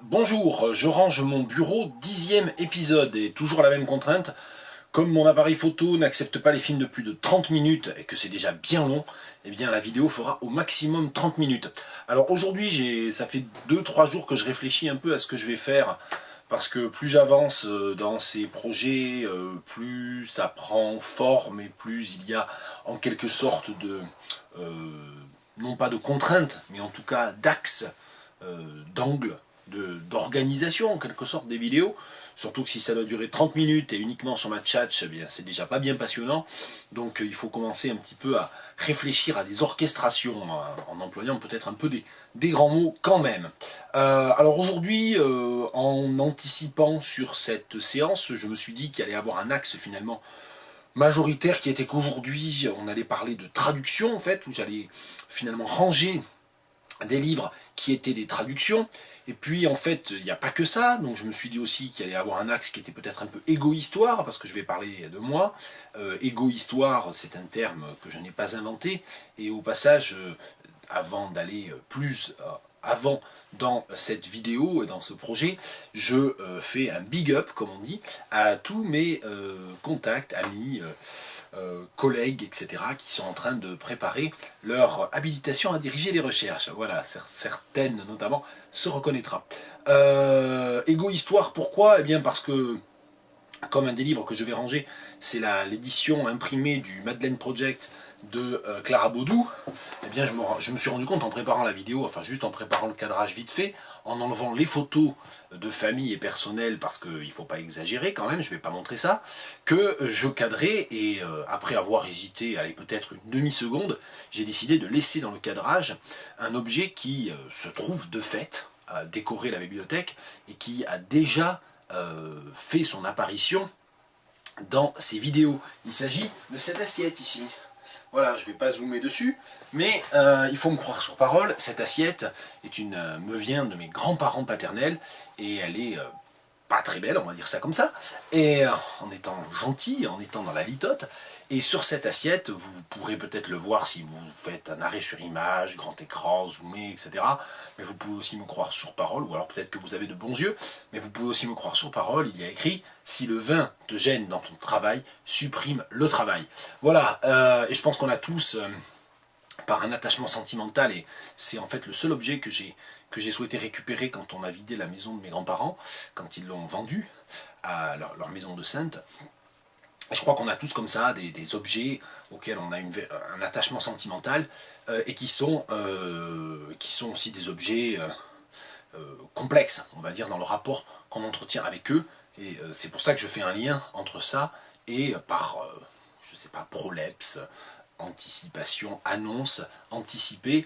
Bonjour, je range mon bureau, 10e épisode, et toujours la même contrainte. Comme mon appareil photo n'accepte pas les films de plus de 30 minutes, et que c'est déjà bien long, eh bien la vidéo fera au maximum 30 minutes. Alors aujourd'hui, ça fait 2-3 jours que je réfléchis un peu à ce que je vais faire, parce que plus j'avance dans ces projets, plus ça prend forme, et plus il y a en quelque sorte de... non pas de contraintes, mais en tout cas d'axes, d'angles, d'organisation en quelque sorte des vidéos, surtout que si ça doit durer 30 minutes et uniquement sur ma tchatch, eh bien c'est déjà pas bien passionnant, donc il faut commencer un petit peu à réfléchir à des orchestrations, en employant peut-être un peu des grands mots quand même. Alors aujourd'hui, en anticipant sur cette séance, je me suis dit qu'il allait y avoir un axe finalement majoritaire qui était qu'aujourd'hui on allait parler de traduction en fait, où j'allais finalement ranger des livres qui étaient des traductions. Et puis en fait, il n'y a pas que ça, donc je me suis dit aussi qu'il allait y avoir un axe qui était peut-être un peu égo-histoire, parce que je vais parler de moi. Égo-histoire, c'est un terme que je n'ai pas inventé, et au passage, avant d'aller plus avant dans cette vidéo et dans ce projet, je fais un big up, comme on dit, à tous mes contacts, amis, collègues, etc., qui sont en train de préparer leur habilitation à diriger les recherches. Voilà, certaines notamment se reconnaîtra. Égo-histoire, pourquoi? Eh bien parce que, comme un des livres que je vais ranger, c'est l'édition imprimée du Madeleine Project de Clara Baudou, eh bien je me suis rendu compte en préparant la vidéo, enfin juste en préparant le cadrage vite fait, en enlevant les photos de famille et personnelles, parce qu'il ne faut pas exagérer quand même, je ne vais pas montrer ça, que je cadrais, et après avoir hésité, allez peut-être une demi-seconde, j'ai décidé de laisser dans le cadrage un objet qui se trouve de fait à décorer la bibliothèque, et qui a déjà fait son apparition dans ces vidéos. Il s'agit de cette assiette ici. Voilà, je ne vais pas zoomer dessus, mais il faut me croire sur parole, cette assiette me vient de mes grands-parents paternels, et elle est pas très belle, on va dire ça comme ça, et en étant gentil, en étant dans la litote. Et sur cette assiette, vous pourrez peut-être le voir si vous faites un arrêt sur image, grand écran, zoomé, etc. Mais vous pouvez aussi me croire sur parole, ou alors peut-être que vous avez de bons yeux, mais vous pouvez aussi me croire sur parole, il y a écrit « Si le vin te gêne dans ton travail, supprime le travail ». Voilà, et je pense qu'on a tous, par un attachement sentimental, et c'est en fait le seul objet que j'ai souhaité récupérer quand on a vidé la maison de mes grands-parents, quand ils l'ont vendue à leur maison de Sainte. Je crois qu'on a tous comme ça des objets auxquels on a un attachement sentimental, et qui sont aussi des objets complexes, on va dire, dans le rapport qu'on entretient avec eux. Et c'est pour ça que je fais un lien entre ça et je sais pas, prolepse, anticipation, annonce, anticipée,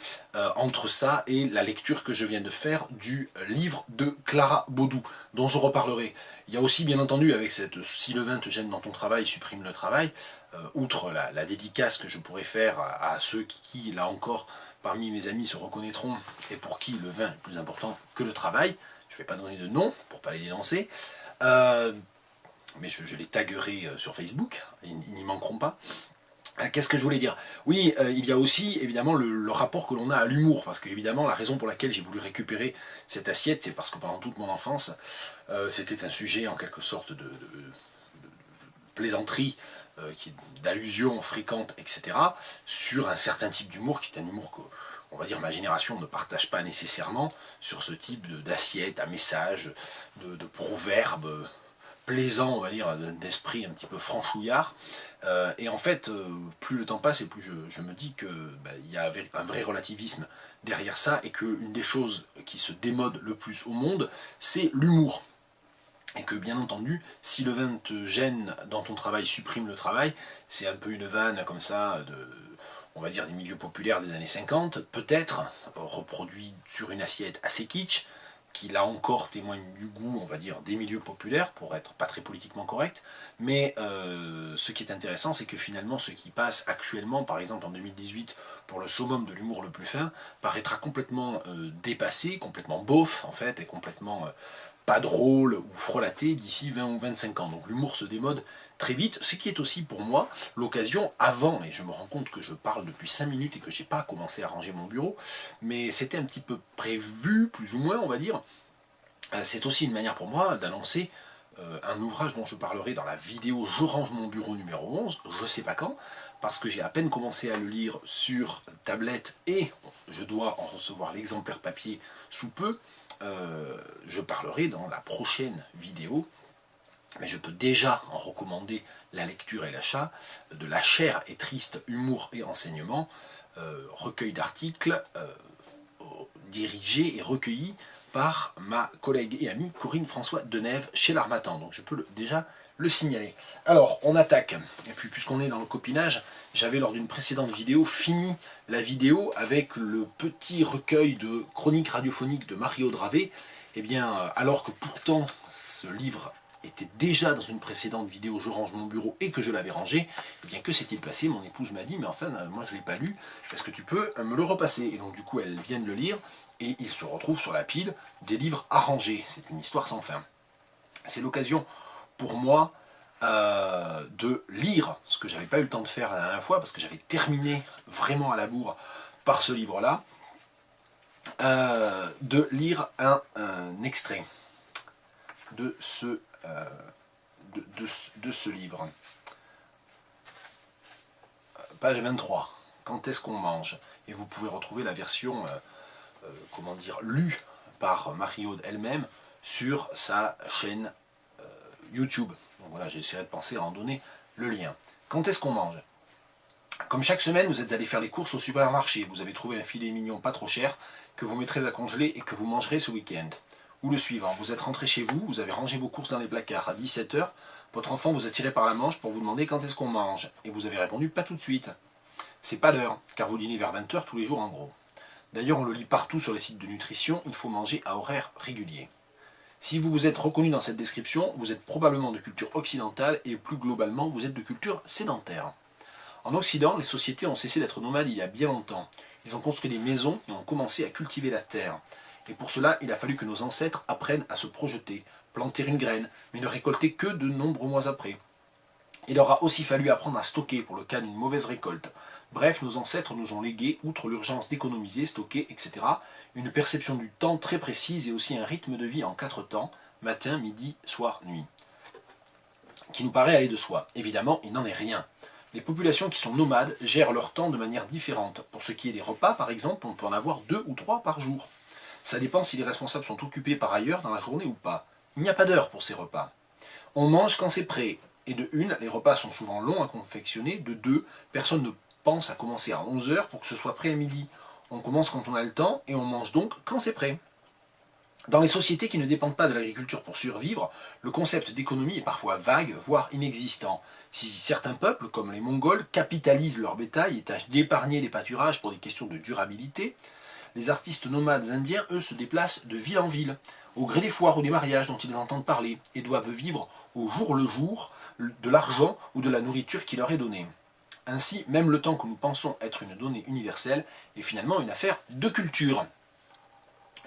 entre ça et la lecture que je viens de faire du livre de Clara Baudou, dont je reparlerai. Il y a aussi, bien entendu, avec cette « Si le vin te gêne dans ton travail, supprime le travail », outre la dédicace que je pourrais faire à ceux qui, là encore, parmi mes amis se reconnaîtront, et pour qui le vin est plus important que le travail, je ne vais pas donner de nom pour ne pas les dénoncer, mais je les taguerai sur Facebook, ils n'y manqueront pas. Qu'est-ce que je voulais dire? Oui, il y a aussi évidemment le rapport que l'on a à l'humour, parce que évidemment la raison pour laquelle j'ai voulu récupérer cette assiette, c'est parce que pendant toute mon enfance, c'était un sujet en quelque sorte de plaisanterie, d'allusion fréquente, etc., sur un certain type d'humour, qui est un humour que, on va dire, ma génération ne partage pas nécessairement, sur ce type d'assiette à message, de proverbes plaisant, on va dire, d'esprit un petit peu franchouillard. Et en fait, plus le temps passe, et plus je me dis que y a un vrai relativisme derrière ça, et qu'une des choses qui se démode le plus au monde, c'est l'humour. Et que bien entendu, si le vin te gêne dans ton travail, supprime le travail, c'est un peu une vanne comme ça, on va dire des milieux populaires des années 50, peut-être reproduit sur une assiette assez kitsch, qui là encore témoigne du goût, on va dire, des milieux populaires, pour être pas très politiquement correct, mais ce qui est intéressant, c'est que finalement, ce qui passe actuellement, par exemple en 2018, pour le summum de l'humour le plus fin, paraîtra complètement dépassé, complètement beauf, en fait, et complètement pas drôle ou frelaté d'ici 20 ou 25 ans. Donc l'humour se démode très vite, ce qui est aussi pour moi l'occasion, avant, et je me rends compte que je parle depuis 5 minutes et que j'ai pas commencé à ranger mon bureau, mais c'était un petit peu prévu, plus ou moins, on va dire, c'est aussi une manière pour moi d'annoncer un ouvrage dont je parlerai dans la vidéo « Je range mon bureau numéro 11 », je sais pas quand, parce que j'ai à peine commencé à le lire sur tablette et je dois en recevoir l'exemplaire papier sous peu. Je parlerai dans la prochaine vidéo, mais je peux déjà en recommander la lecture et l'achat de La chair est triste, humour et enseignement, recueil d'articles dirigé et recueilli par ma collègue et amie Corinne François Denève chez l'Harmattan. Donc je peux déjà le signaler. Alors, on attaque. Et puis, puisqu'on est dans le copinage, j'avais lors d'une précédente vidéo fini la vidéo avec le petit recueil de chroniques radiophoniques de Mario Dravet. Eh bien, alors que pourtant ce livre était déjà dans une précédente vidéo « Je range mon bureau » et que je l'avais rangé, eh bien que s'est-il passé? Mon épouse m'a dit « Mais enfin, moi je ne l'ai pas lu, est-ce que tu peux me le repasser ?» Et donc du coup, elle vient de le lire, et il se retrouve sur la pile des livres à ranger. C'est une histoire sans fin. C'est l'occasion pour moi de lire ce que j'avais pas eu le temps de faire la dernière fois, parce que j'avais terminé vraiment à la bourre par ce livre-là, de lire un extrait de ce livre. Page 23. Quand est-ce qu'on mange? Et vous pouvez retrouver la version comment dire, lue par Marie-Aude elle-même sur sa chaîne YouTube. Donc voilà, j'essaierai de penser à en donner le lien. Quand est-ce qu'on mange? Comme chaque semaine, vous êtes allé faire les courses au supermarché, vous avez trouvé un filet mignon pas trop cher que vous mettrez à congeler et que vous mangerez ce week-end. Ou le suivant, vous êtes rentré chez vous, vous avez rangé vos courses dans les placards à 17 h, votre enfant vous a tiré par la manche pour vous demander quand est-ce qu'on mange, et vous avez répondu pas tout de suite. C'est pas l'heure, car vous dînez vers 20 h tous les jours en gros. D'ailleurs, on le lit partout sur les sites de nutrition, il faut manger à horaires réguliers. Si vous vous êtes reconnu dans cette description, vous êtes probablement de culture occidentale et plus globalement, vous êtes de culture sédentaire. En Occident, les sociétés ont cessé d'être nomades il y a bien longtemps. Ils ont construit des maisons et ont commencé à cultiver la terre. Et pour cela, il a fallu que nos ancêtres apprennent à se projeter, planter une graine, mais ne récolter que de nombreux mois après. Il leur a aussi fallu apprendre à stocker pour le cas d'une mauvaise récolte. Bref, nos ancêtres nous ont légué, outre l'urgence d'économiser, stocker, etc., une perception du temps très précise et aussi un rythme de vie en 4 temps, matin, midi, soir, nuit, qui nous paraît aller de soi. Évidemment, il n'en est rien. Les populations qui sont nomades gèrent leur temps de manière différente. Pour ce qui est des repas, par exemple, on peut en avoir 2 ou 3 par jour. Ça dépend si les responsables sont occupés par ailleurs dans la journée ou pas. Il n'y a pas d'heure pour ces repas. On mange quand c'est prêt. Et de une, les repas sont souvent longs à confectionner. De deux, personne ne pense à commencer à 11 h pour que ce soit prêt à midi. On commence quand on a le temps et on mange donc quand c'est prêt. Dans les sociétés qui ne dépendent pas de l'agriculture pour survivre, le concept d'économie est parfois vague, voire inexistant. Si certains peuples, comme les Mongols, capitalisent leur bétail et tâchent d'épargner les pâturages pour des questions de durabilité, les artistes nomades indiens, eux, se déplacent de ville en ville, au gré des foires ou des mariages dont ils entendent parler, et doivent vivre au jour le jour de l'argent ou de la nourriture qui leur est donnée. Ainsi, même le temps que nous pensons être une donnée universelle est finalement une affaire de culture.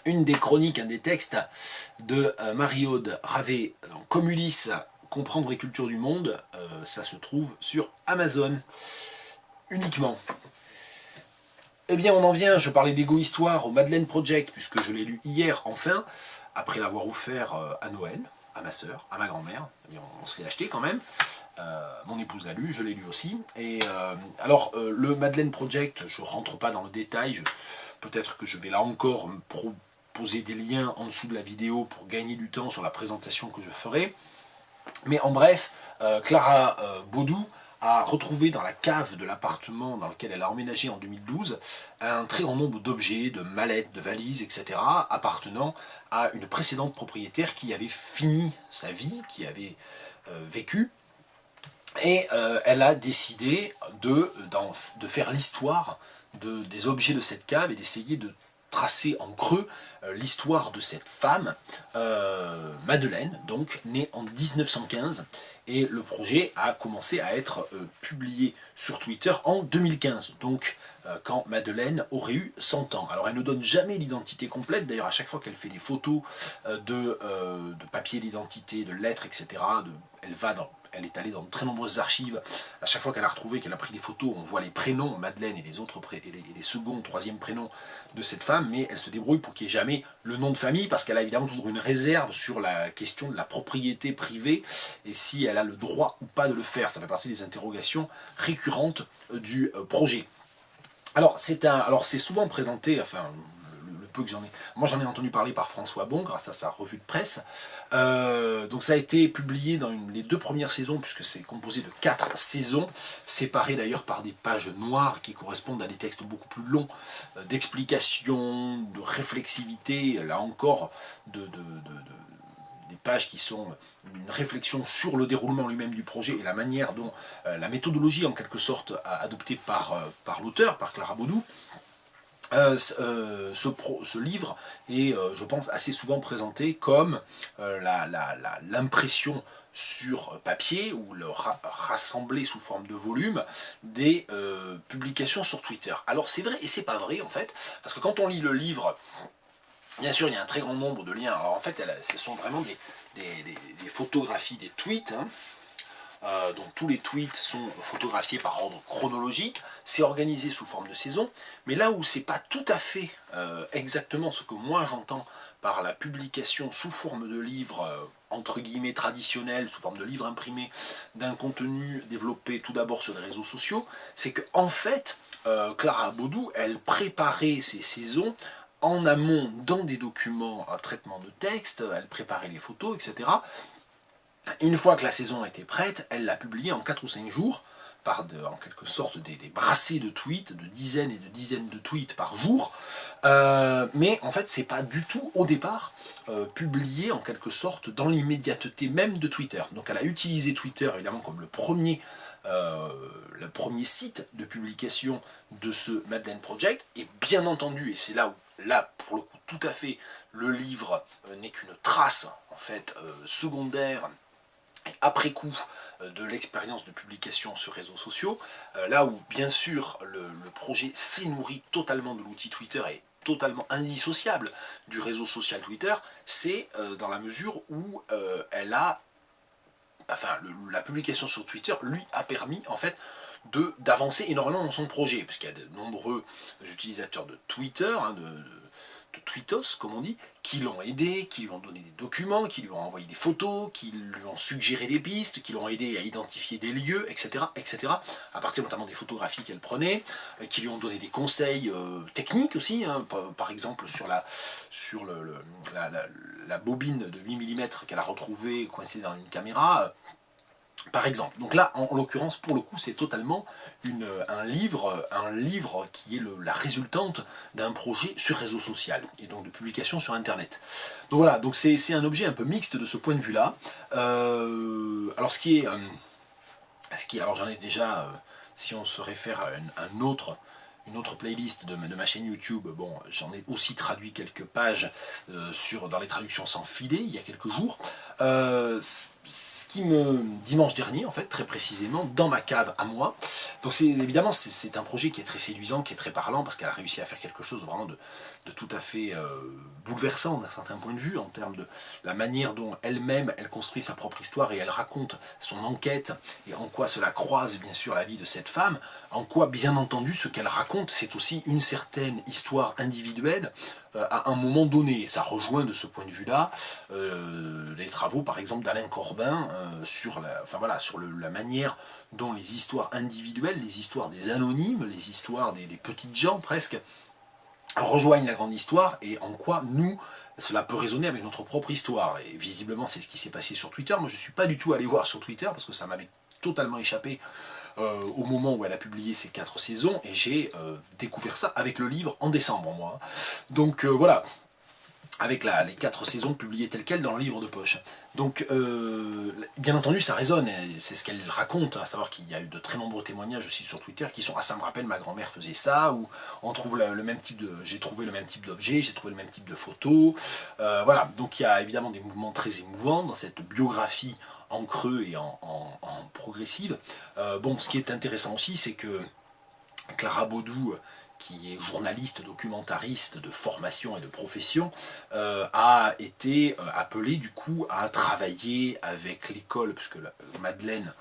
Une des chroniques, un des textes de Marie-Aude Dravet, comme Ulysse, comprendre les cultures du monde, ça se trouve sur Amazon uniquement. Eh bien, on en vient, je parlais d'égo-histoire au Madeleine Project, puisque je l'ai lu hier, enfin, après l'avoir offert à Noël, à ma sœur, à ma grand-mère. On se l'est acheté quand même. Mon épouse l'a lu, je l'ai lu aussi. Et alors, le Madeleine Project, je ne rentre pas dans le détail. Peut-être que je vais là encore me proposer des liens en dessous de la vidéo pour gagner du temps sur la présentation que je ferai. Mais en bref, Clara Baudou a retrouvé dans la cave de l'appartement dans lequel elle a emménagé en 2012 un très grand nombre d'objets, de mallettes, de valises, etc. appartenant à une précédente propriétaire qui avait fini sa vie, qui avait vécu. Et elle a décidé de faire l'histoire des objets de cette cave et d'essayer de tracer en creux l'histoire de cette femme, Madeleine, donc née en 1915, et le projet a commencé à être publié sur Twitter en 2015, donc quand Madeleine aurait eu 100 ans. Alors elle ne donne jamais l'identité complète, d'ailleurs à chaque fois qu'elle fait des photos de papier d'identité, de lettres, etc., elle est allée dans de très nombreuses archives. À chaque fois qu'elle a retrouvé, qu'elle a pris des photos, on voit les prénoms, Madeleine et les autres et les seconds, troisième prénoms de cette femme, mais elle se débrouille pour qu'il n'y ait jamais le nom de famille, parce qu'elle a évidemment toujours une réserve sur la question de la propriété privée, et si elle a le droit ou pas de le faire. Ça fait partie des interrogations récurrentes du projet. Alors c'est souvent présenté, enfin le peu que j'en ai, moi j'en ai entendu parler par François Bon grâce à sa revue de presse. Donc ça a été publié dans les 2 premières saisons, puisque c'est composé de 4 saisons, séparées d'ailleurs par des pages noires qui correspondent à des textes beaucoup plus longs, d'explications, de réflexivité, là encore des pages qui sont une réflexion sur le déroulement lui-même du projet et la manière dont la méthodologie en quelque sorte adoptée par l'auteur, par Clara Baudou. Ce livre est, je pense, assez souvent présenté comme l'impression sur papier ou le rassemblé sous forme de volume des publications sur Twitter. Alors c'est vrai et c'est pas vrai en fait, parce que quand on lit le livre, bien sûr, il y a un très grand nombre de liens. Alors en fait, ce sont vraiment des photographies des tweets. Donc tous les tweets sont photographiés par ordre chronologique. C'est organisé sous forme de saison. Mais là où c'est pas tout à fait exactement ce que moi j'entends par la publication sous forme de livre, entre guillemets traditionnel, sous forme de livre imprimé, d'un contenu développé tout d'abord sur les réseaux sociaux, c'est que en fait, Clara Baudou, elle préparait ces saisons en amont dans des documents à traitement de texte, elle préparait les photos, etc. Une fois que la saison était prête, elle l'a publiée en 4 ou 5 jours, en quelque sorte des brassées de tweets, de dizaines et de dizaines de tweets par jour, mais en fait c'est pas du tout au départ publié en quelque sorte dans l'immédiateté même de Twitter. Donc elle a utilisé Twitter évidemment comme le premier site de publication de ce Madeleine Project, et bien entendu, et c'est là où pour le coup tout à fait le livre n'est qu'une trace en fait secondaire et après coup de l'expérience de publication sur réseaux sociaux, là où bien sûr le projet s'est nourri totalement de l'outil Twitter et totalement indissociable du réseau social Twitter, c'est dans la mesure où la publication sur Twitter lui a permis en fait d'avancer énormément dans son projet, puisqu'il y a de nombreux utilisateurs de Twitter, de Tweetos, comme on dit, qui l'ont aidé, qui lui ont donné des documents, qui lui ont envoyé des photos, qui lui ont suggéré des pistes, qui l'ont aidé à identifier des lieux, etc., etc., à partir notamment des photographies qu'elle prenait, qui lui ont donné des conseils techniques aussi, hein, par exemple sur la bobine de 8 mm qu'elle a retrouvée coincée dans une caméra, par exemple. Donc là, en l'occurrence, pour le coup, c'est totalement un livre qui est la résultante d'un projet sur réseau social, et donc de publication sur Internet. Donc voilà, donc c'est un objet un peu mixte de ce point de vue-là. Alors alors j'en ai déjà, si on se réfère à une autre playlist de ma chaîne YouTube, bon, j'en ai aussi traduit quelques pages dans les traductions sans filet il y a quelques jours. Dimanche dernier, en fait, très précisément, dans ma cave à moi. Donc évidemment, c'est un projet qui est très séduisant, qui est très parlant, parce qu'elle a réussi à faire quelque chose vraiment de tout à fait bouleversant d'un certain point de vue, en termes de la manière dont elle-même, elle construit sa propre histoire et elle raconte son enquête, et en quoi cela croise bien sûr la vie de cette femme, en quoi bien entendu ce qu'elle raconte, c'est aussi une certaine histoire individuelle à un moment donné. Et ça rejoint de ce point de vue-là les travaux par exemple d'Alain Corbin sur la manière dont les histoires individuelles, les histoires des anonymes, les histoires des petites gens presque, rejoignent la grande histoire, et en quoi nous, cela peut résonner avec notre propre histoire. Et visiblement c'est ce qui s'est passé sur Twitter. Moi je ne suis pas du tout allé voir sur Twitter parce que ça m'avait totalement échappé au moment où elle a publié ces 4 saisons, et j'ai découvert ça avec le livre en décembre, moi. Donc voilà, avec les 4 saisons publiées telles quelles dans le livre de poche. Donc, bien entendu, ça résonne, c'est ce qu'elle raconte, à savoir qu'il y a eu de très nombreux témoignages aussi sur Twitter qui sont « Ah, ça me rappelle, ma grand-mère faisait ça », ou « On trouve j'ai trouvé le même type d'objet, j'ai trouvé le même type de photo ». Voilà, donc il y a évidemment des mouvements très émouvants dans cette biographie en creux et en progressive. Bon, ce qui est intéressant aussi, c'est que Clara Baudou qui est journaliste, documentariste de formation et de profession, a été appelée du coup à travailler avec l'école, puisque Madeleine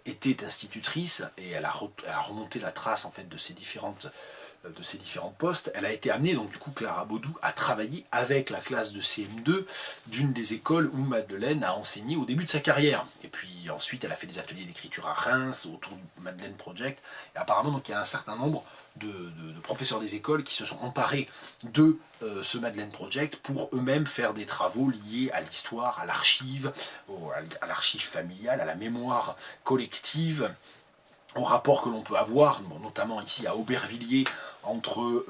était institutrice et elle a remonté la trace en fait de ces différents postes. Elle a été amenée, donc du coup Clara Baudou, à travailler avec la classe de CM2 d'une des écoles où Madeleine a enseigné au début de sa carrière. Et puis ensuite elle a fait des ateliers d'écriture à Reims autour du Madeleine Project. Et apparemment donc il y a un certain nombre de professeurs des écoles qui se sont emparés de ce Madeleine Project pour eux-mêmes faire des travaux liés à l'histoire, à l'archive familiale, à la mémoire collective, au rapport que l'on peut avoir, notamment ici à Aubervilliers, entre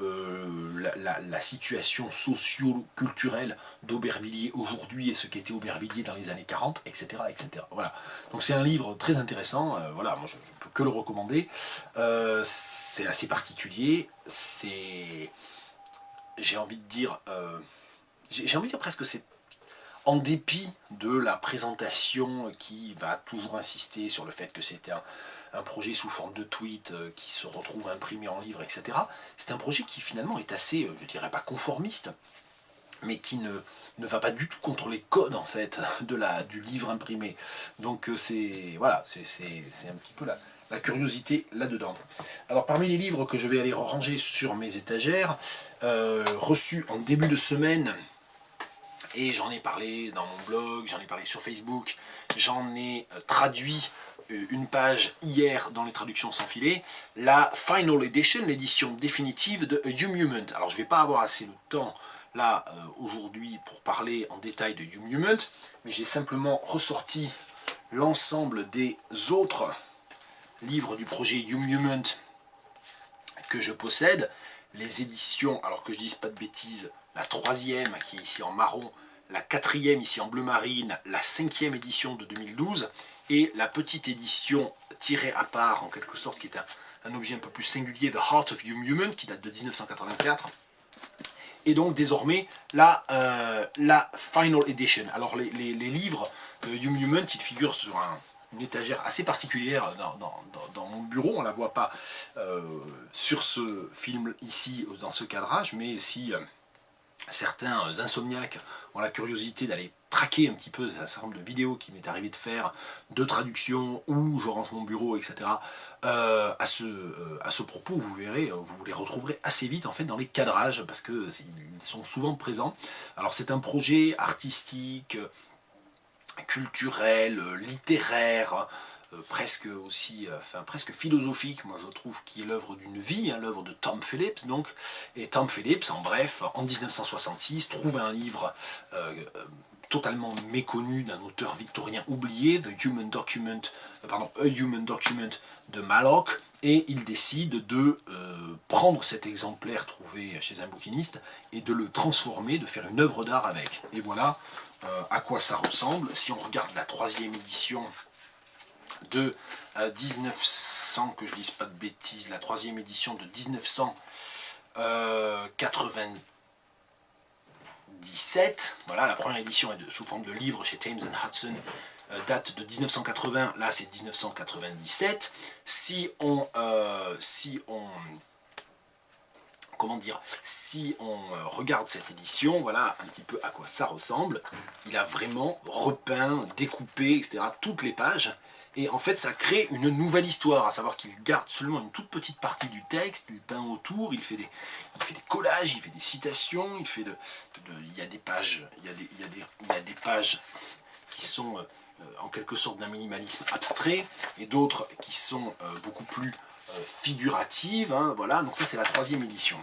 la situation socio-culturelle d'Aubervilliers aujourd'hui et ce qu'était Aubervilliers dans les années 40, etc. etc. Voilà. Donc c'est un livre très intéressant, voilà, moi je ne peux que le recommander. C'est assez particulier, j'ai envie de dire presque que c'est en dépit de la présentation qui va toujours insister sur le fait que c'était un projet sous forme de tweet qui se retrouve imprimé en livre, etc. C'est un projet qui finalement est assez, je dirais pas conformiste, mais qui ne va pas du tout contre les codes en fait du livre imprimé. Donc voilà, c'est un petit peu la curiosité là-dedans. Alors parmi les livres que je vais aller ranger sur mes étagères, reçus en début de semaine, et j'en ai parlé dans mon blog, j'en ai parlé sur Facebook, j'en ai traduit une page hier dans les traductions sans filet, la Final Edition, l'édition définitive de A Hume Human. Alors je ne vais pas avoir assez de temps là aujourd'hui pour parler en détail de Hume Human, mais j'ai simplement ressorti l'ensemble des autres livres du projet Hume Human que je possède, les éditions, alors que je dise pas de bêtises, la 3e qui est ici en marron, la 4e ici en bleu marine, la 5e édition de 2012, et la petite édition tirée à part en quelque sorte, qui est un objet un peu plus singulier, The Heart of Hume Human, qui date de 1984, et donc désormais la Final Edition. Alors les livres de Hume Human qui figurent sur une étagère assez particulière dans mon bureau, on ne la voit pas sur ce film ici, dans ce cadrage, mais si certains insomniaques ont la curiosité d'aller traquer un petit peu un certain nombre de vidéos qui m'est arrivé de faire, de traduction, où je range mon bureau, etc. À ce propos, vous verrez, vous les retrouverez assez vite en fait dans les cadrages, parce qu'ils sont souvent présents. Alors c'est un projet artistique, culturel, littéraire, presque aussi, presque philosophique, moi je trouve, qui est l'œuvre d'une vie, l'œuvre de Tom Phillips, donc. Et Tom Phillips, en bref, en 1966, trouve un livre totalement méconnu d'un auteur victorien oublié, A Human Document de Mallock, et il décide de prendre cet exemplaire trouvé chez un bouquiniste et de le transformer, de faire une œuvre d'art avec. Et voilà à quoi ça ressemble. Si on regarde la 3e édition de 1900, que je dise pas de bêtises, la 3e édition de 1997, voilà, la première édition est sous forme de livre chez Thames & Hudson, date de 1980, là c'est 1997. Si on regarde cette édition, voilà un petit peu à quoi ça ressemble. Il a vraiment repeint, découpé, etc. toutes les pages. Et en fait, ça crée une nouvelle histoire, à savoir qu'il garde seulement une toute petite partie du texte, il peint autour, il fait des collages, il fait des citations, il y a des pages, il y a des pages qui sont en quelque sorte d'un minimalisme abstrait, et d'autres qui sont beaucoup plus figuratives, hein, voilà. Donc ça c'est la 3e édition.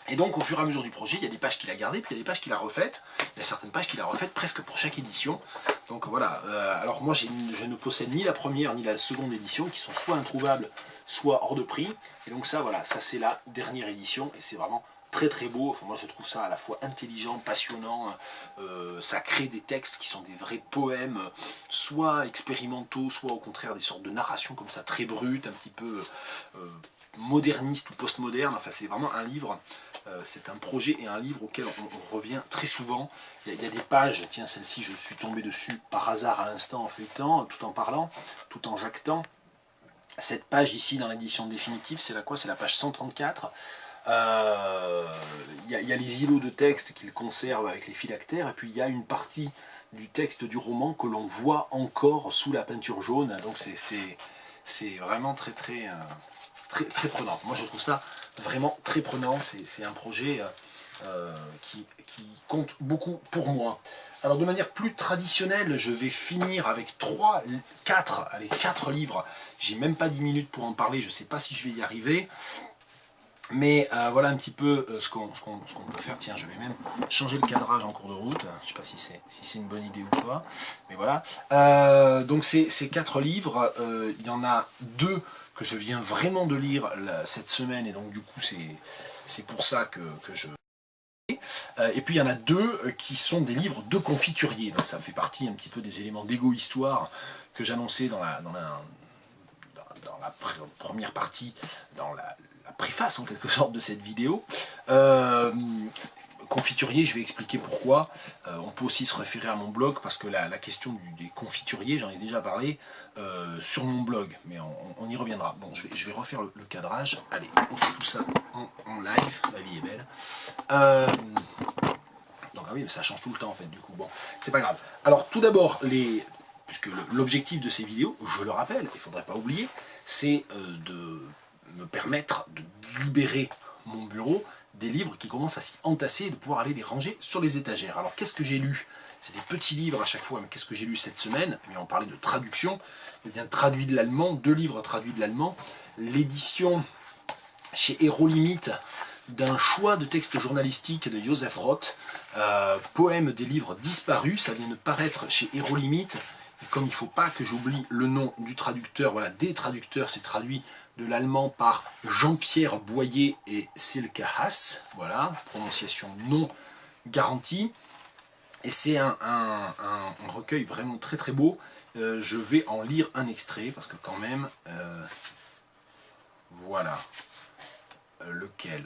Et donc au fur et à mesure du projet, il y a des pages qu'il a gardées, puis il y a des pages qu'il a refaites. Il y a certaines pages qu'il a refaites presque pour chaque édition. Donc voilà, alors moi je ne possède ni la première ni la seconde édition, qui sont soit introuvables, soit hors de prix. Et donc ça, voilà, ça c'est la dernière édition, et c'est vraiment très très beau. Enfin, moi je trouve ça à la fois intelligent, passionnant, ça crée des textes qui sont des vrais poèmes, soit expérimentaux, soit au contraire des sortes de narrations comme ça, très brutes, un petit peu moderniste ou postmoderne. Enfin c'est vraiment un livre, c'est un projet et un livre auquel on revient très souvent. Il y a des pages, tiens celle-ci je suis tombé dessus par hasard à l'instant en feuilletant, tout en parlant, tout en jactant. Cette page ici dans l'édition définitive, c'est la quoi? C'est la page 134. Il y a les îlots de texte qu'il conserve avec les phylactères, et puis il y a une partie du texte du roman que l'on voit encore sous la peinture jaune, donc c'est vraiment très prenant. Moi je trouve ça vraiment très prenant, c'est un projet qui compte beaucoup pour moi. Alors de manière plus traditionnelle, je vais finir avec 4 livres. J'ai même pas 10 minutes pour en parler, je sais pas si je vais y arriver. Mais voilà un petit peu ce qu'on peut faire. Tiens, je vais même changer le cadrage en cours de route. Je ne sais pas si c'est une bonne idée ou pas. Mais voilà. Donc ces 4 livres, il y en a 2 que je viens vraiment de lire cette semaine. Et donc du coup, c'est pour ça que je... Et puis il y en a 2 qui sont des livres de confiturier. Donc ça fait partie un petit peu des éléments d'égo-histoire que j'annonçais dans la première partie, dans la préface en quelque sorte de cette vidéo. Confiturier, je vais expliquer pourquoi. On peut aussi se référer à mon blog, parce que la question des confituriers, j'en ai déjà parlé sur mon blog, mais on y reviendra. Bon, je vais refaire le cadrage. Allez, on fait tout ça en live, la vie est belle. Donc ah oui, mais ça change tout le temps en fait, du coup, bon, c'est pas grave. Alors tout d'abord, puisque l'objectif de ces vidéos, je le rappelle, il ne faudrait pas oublier, c'est de me permettre de libérer mon bureau des livres qui commencent à s'y entasser et de pouvoir aller les ranger sur les étagères. Alors qu'est-ce que j'ai lu? C'est des petits livres à chaque fois, mais qu'est-ce que j'ai lu cette semaine? Eh bien, on parlait de traduction, eh bien, traduit de l'allemand, 2 livres traduits de l'allemand, l'édition chez Héros Limite d'un choix de textes journalistiques de Joseph Roth, poème des livres disparus, ça vient de paraître chez Héros Limite. Et comme il ne faut pas que j'oublie le nom du traducteur, voilà, des traducteurs, c'est traduit de l'allemand par Jean-Pierre Boyer et Silke Haas, voilà, prononciation non garantie. Et c'est un recueil vraiment très beau. Je vais en lire un extrait, parce que quand même, voilà. Lequel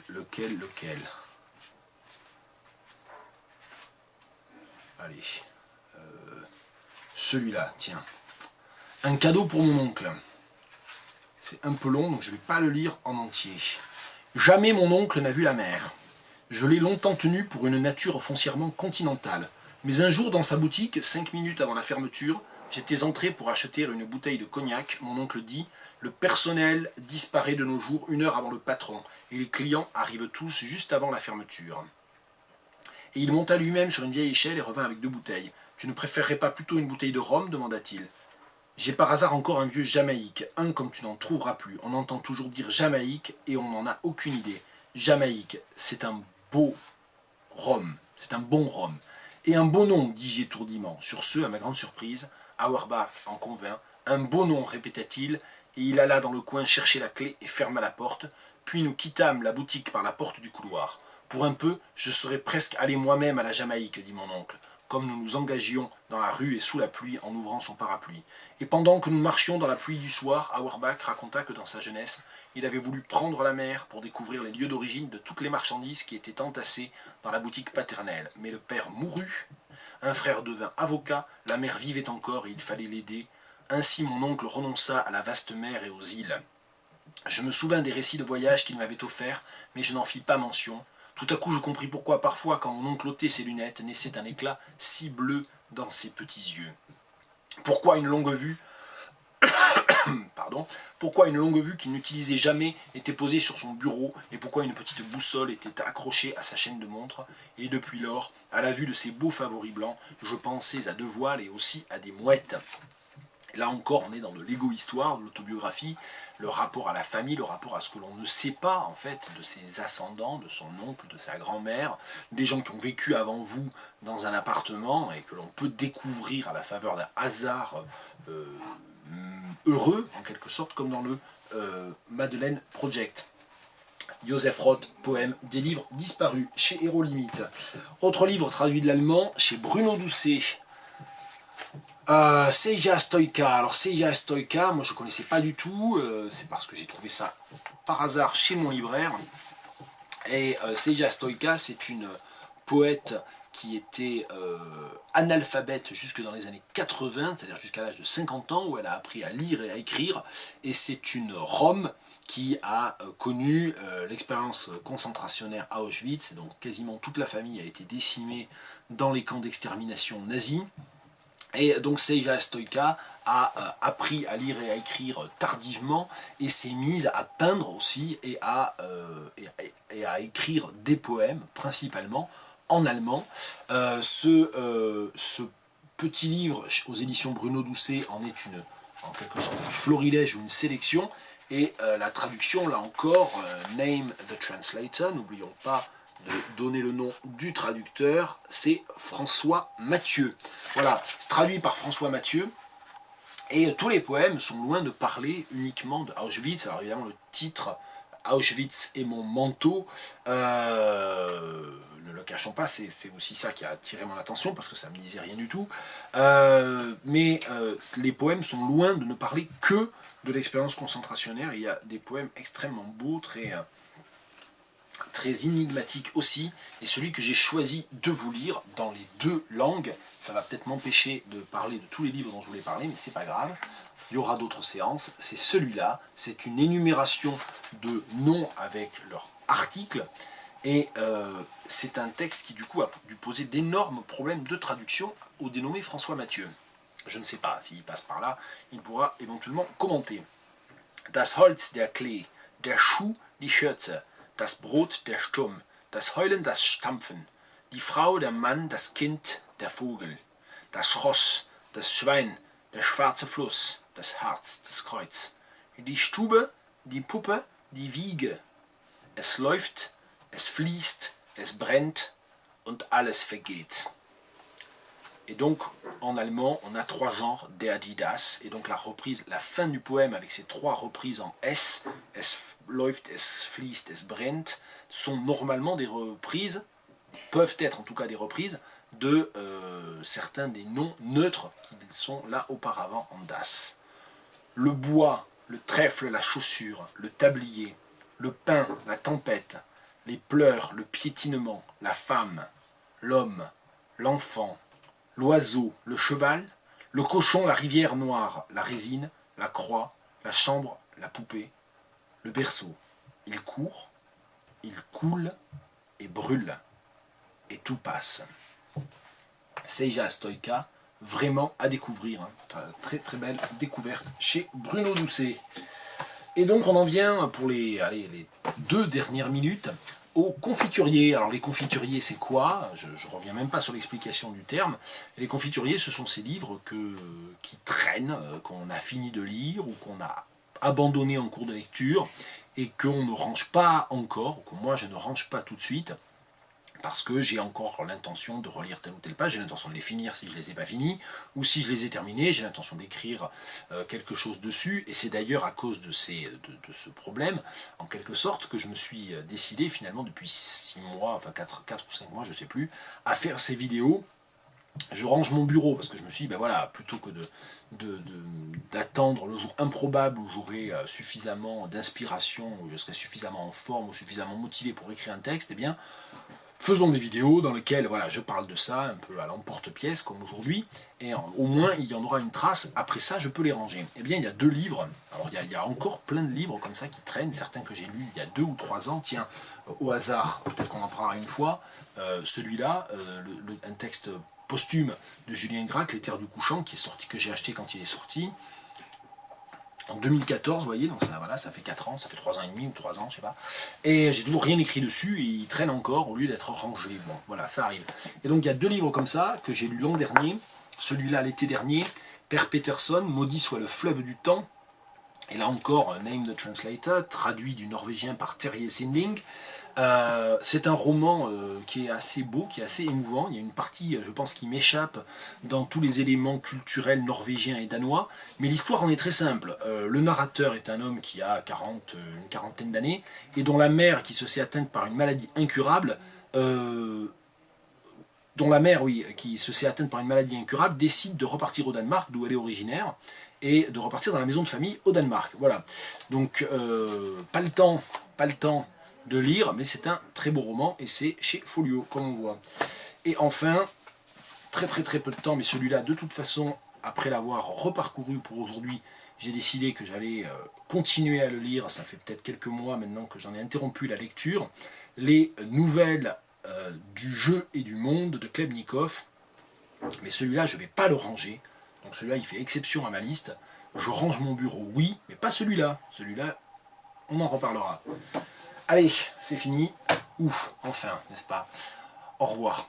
Allez. Celui-là, tiens. Un cadeau pour mon oncle. C'est un peu long, donc je ne vais pas le lire en entier. Jamais mon oncle n'a vu la mer. Je l'ai longtemps tenu pour une nature foncièrement continentale. Mais un jour, dans sa boutique, 5 minutes avant la fermeture, j'étais entré pour acheter une bouteille de cognac. Mon oncle dit « Le personnel disparaît de nos jours 1 heure avant le patron, et les clients arrivent tous juste avant la fermeture. » Et il monta lui-même sur une vieille échelle et revint avec 2 bouteilles. « Tu ne préférerais pas plutôt une bouteille de rhum ?» demanda-t-il. « J'ai par hasard encore un vieux Jamaïque, un comme tu n'en trouveras plus. On entend toujours dire Jamaïque et on n'en a aucune idée. Jamaïque, c'est un beau rhum, c'est un bon rhum. Et un beau nom, dis-je étourdiment. Sur ce, à ma grande surprise, Auerbach en convint. Un beau nom, répéta-t-il, et il alla dans le coin chercher la clé et ferma la porte. Puis nous quittâmes la boutique par la porte du couloir. Pour un peu, je serais presque allé moi-même à la Jamaïque, dit mon oncle, comme nous nous engagions dans la rue et sous la pluie en ouvrant son parapluie. Et pendant que nous marchions dans la pluie du soir, Auerbach raconta que dans sa jeunesse, il avait voulu prendre la mer pour découvrir les lieux d'origine de toutes les marchandises qui étaient entassées dans la boutique paternelle. Mais le père mourut, un frère devint avocat, la mère vivait encore et il fallait l'aider. Ainsi mon oncle renonça à la vaste mer et aux îles. Je me souvins des récits de voyage qu'il m'avait offerts, mais je n'en fis pas mention. Tout à coup je compris pourquoi parfois, quand mon oncle ôtait ses lunettes, naissait un éclat si bleu dans ses petits yeux. Pourquoi une longue vue Pardon. Pourquoi une longue vue qu'il n'utilisait jamais était posée sur son bureau, et pourquoi une petite boussole était accrochée à sa chaîne de montre. Et depuis lors, à la vue de ces beaux favoris blancs, je pensais à 2 voiles et aussi à des mouettes. Là encore, on est dans de l'égo-histoire, de l'autobiographie, le rapport à la famille, le rapport à ce que l'on ne sait pas, en fait, de ses ascendants, de son oncle, de sa grand-mère, des gens qui ont vécu avant vous dans un appartement et que l'on peut découvrir à la faveur d'un hasard heureux, en quelque sorte, comme dans le Madeleine Project. Joseph Roth, poème, des livres disparus, chez Héros Limite. Autre livre traduit de l'allemand, chez Bruno Doucet. Seija Stoïka. Alors Seija Stoïka, moi je ne connaissais pas du tout, c'est parce que j'ai trouvé ça par hasard chez mon libraire. Et Seija Stoïka, c'est une poète qui était analphabète jusque dans les années 80, c'est-à-dire jusqu'à l'âge de 50 ans, où elle a appris à lire et à écrire, et c'est une Rome qui a connu l'expérience concentrationnaire à Auschwitz, et donc quasiment toute la famille a été décimée dans les camps d'extermination nazis. Et donc Seija Stojka a appris à lire et à écrire tardivement et s'est mise à peindre aussi et à écrire des poèmes, principalement en allemand. Ce petit livre aux éditions Bruno Doucet en est en quelque sorte un florilège ou une sélection. Et la traduction, là encore, Name the Translator, n'oublions pas de donner le nom du traducteur, c'est François Mathieu. Voilà, c'est traduit par François Mathieu, et tous les poèmes sont loin de parler uniquement de Auschwitz. Alors évidemment le titre Auschwitz et mon manteau, ne le cachons pas, c'est aussi ça qui a attiré mon attention, parce que ça ne me disait rien du tout, mais les poèmes sont loin de ne parler que de l'expérience concentrationnaire. Il y a des poèmes extrêmement beaux, très énigmatique aussi, et celui que j'ai choisi de vous lire dans les deux langues, ça va peut-être m'empêcher de parler de tous les livres dont je voulais parler, mais c'est pas grave, il y aura d'autres séances, c'est celui-là, c'est une énumération de noms avec leur article, et c'est un texte qui du coup a dû poser d'énormes problèmes de traduction au dénommé François Mathieu. Je ne sais pas, s'il passe par là, il pourra éventuellement commenter. Das Holz der Klee, der Schuh die Schürze, das Brot der Sturm, das Heulen das Stampfen, die Frau, der Mann, das Kind, der Vogel, das Ross, das Schwein, der schwarze Fluss, das Herz, das Kreuz, die Stube, die Puppe, die Wiege. Es läuft, es fließt, es brennt und alles vergeht. Et donc, en allemand, on a trois genres, der, die, das, et donc la fin du poème avec ces trois reprises en S, es läuft, es fließt, es brennt, sont normalement des reprises, peuvent être en tout cas des reprises, de certains des noms neutres qui sont là auparavant en das. Le bois, le trèfle, la chaussure, le tablier, le pain, la tempête, les pleurs, le piétinement, la femme, l'homme, l'enfant, l'oiseau, le cheval, le cochon, la rivière noire, la résine, la croix, la chambre, la poupée, le berceau. Il court, il coule et brûle, et tout passe. Seija Stojka, vraiment à découvrir. Hein. Très très belle découverte chez Bruno Doucet. Et donc on en vient pour les 2 dernières minutes aux confituriers. Alors les confituriers c'est quoi? Je ne reviens même pas sur l'explication du terme. Les confituriers ce sont ces livres qui traînent, qu'on a fini de lire ou qu'on a abandonné en cours de lecture et qu'on ne range pas encore, ou que moi je ne range pas tout de suite, parce que j'ai encore l'intention de relire telle ou telle page, j'ai l'intention de les finir si je ne les ai pas finis, ou si je les ai terminés, j'ai l'intention d'écrire quelque chose dessus, et c'est d'ailleurs à cause de ce problème, en quelque sorte, que je me suis décidé finalement depuis 6 mois, enfin 4 ou 5 mois, je ne sais plus, à faire ces vidéos. Je range mon bureau, parce que je me suis dit, ben voilà, plutôt que d'attendre le jour improbable où j'aurai suffisamment d'inspiration, où je serai suffisamment en forme, ou suffisamment motivé pour écrire un texte, eh bien, faisons des vidéos dans lesquelles voilà, je parle de ça, un peu à l'emporte-pièce, comme aujourd'hui, et au moins il y en aura une trace, après ça je peux les ranger. Eh bien il y a 2 livres, alors il y a encore plein de livres comme ça qui traînent, certains que j'ai lus il y a 2 ou 3 ans, tiens, au hasard, peut-être qu'on en parlera une fois, celui-là, un texte posthume de Julien Gracq, Les Terres du Couchant, qui est sorti, que j'ai acheté quand il est sorti, en 2014, vous voyez, donc ça, voilà, ça fait 4 ans, ça fait 3 ans et demi ou 3 ans, je sais pas. Et j'ai toujours rien écrit dessus, et il traîne encore au lieu d'être rangé. Bon, voilà, ça arrive. Et donc il y a 2 livres comme ça, que j'ai lus l'an dernier, celui-là l'été dernier, Per Peterson, Maudit soit le fleuve du temps, et là encore, Name the Translator, traduit du norvégien par Terje Sinding. C'est un roman qui est assez beau, qui est assez émouvant. Il y a une partie, je pense, qui m'échappe dans tous les éléments culturels norvégiens et danois, mais l'histoire en est très simple. Le narrateur est un homme qui a une quarantaine d'années, et dont la mère, qui se sait atteinte par une maladie incurable, décide de repartir au Danemark, d'où elle est originaire, et de repartir dans la maison de famille au Danemark. Voilà. Donc, pas le temps de lire, mais c'est un très beau roman, et c'est chez Folio, comme on voit. Et enfin, très peu de temps, mais celui-là, de toute façon, après l'avoir reparcouru pour aujourd'hui, j'ai décidé que j'allais continuer à le lire, ça fait peut-être quelques mois maintenant que j'en ai interrompu la lecture, les nouvelles du jeu et du monde de Klebnikov, mais celui-là, je ne vais pas le ranger, donc celui-là, il fait exception à ma liste. Je range mon bureau, oui, mais pas celui-là. Celui-là, on en reparlera. Allez, c'est fini. Ouf, enfin, n'est-ce pas? Au revoir.